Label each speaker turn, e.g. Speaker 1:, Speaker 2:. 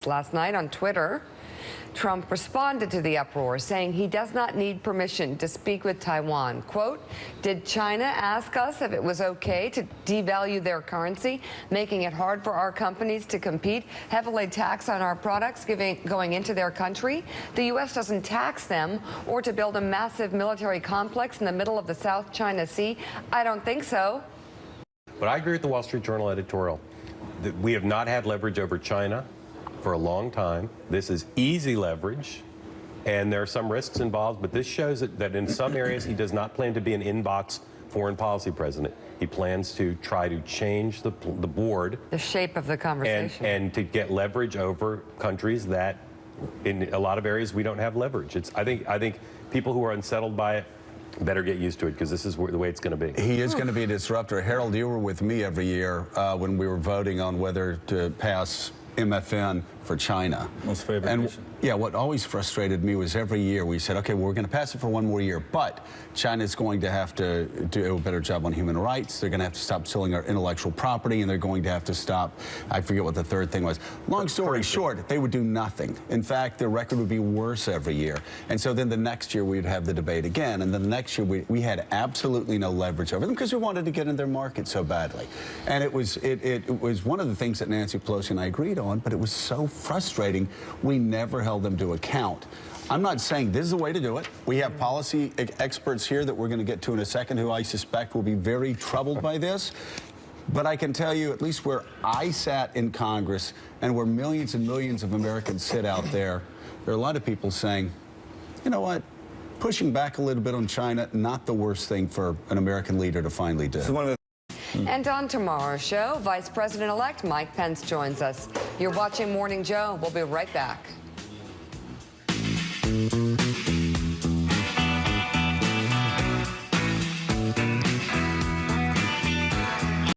Speaker 1: Last night on Twitter, Trump responded to the uproar, saying he does not need permission to speak with Taiwan. Quote, did China ask us if it was okay to devalue their currency, making it hard for our companies to compete, heavily tax on our products going into their country? The U.S. doesn't tax them, or to build a massive military complex in the middle of the South China Sea? I don't think so.
Speaker 2: But I agree with the Wall Street Journal editorial that we have not had leverage over China for a long time. This is easy leverage, and there are some risks involved, but this shows that in some areas he does not plan to be an in-box foreign policy president. He plans to try to change the board,
Speaker 1: the shape of the conversation,
Speaker 2: and to get leverage over countries that in a lot of areas we don't have leverage. I think people who are unsettled by it better get used to it, because this is the way it's going to be.
Speaker 3: He is going to be a disruptor. Harold, you were with me every year when we were voting on whether to pass MFN for China.
Speaker 4: Most favored nation.
Speaker 3: Yeah, what always frustrated me was every year we said, okay, well, we're going to pass it for one more year, but China's going to have to do a better job on human rights. They're going to have to stop stealing our intellectual property, and they're going to have to stop, I forget what the third thing was. Long story short, they would do nothing. In fact, their record would be worse every year. And so then the next year we'd have the debate again, and then the next year we had absolutely no leverage over them because we wanted to get in their market so badly. And it was one of the things that Nancy Pelosi and I agreed on, but it was so frustrating. We never held them to account. I'm not saying this is the way to do it. We have policy experts here that we're going to get to in a second who I suspect will be very troubled by this. But I can tell you, at least where I sat in Congress and where millions and millions of Americans sit out there, there are a lot of people saying, you know what, pushing back a little bit on China, not the worst thing for an American leader to finally do.
Speaker 1: And on tomorrow's show, Vice President-elect Mike Pence joins us. You're watching Morning Joe. We'll be right back.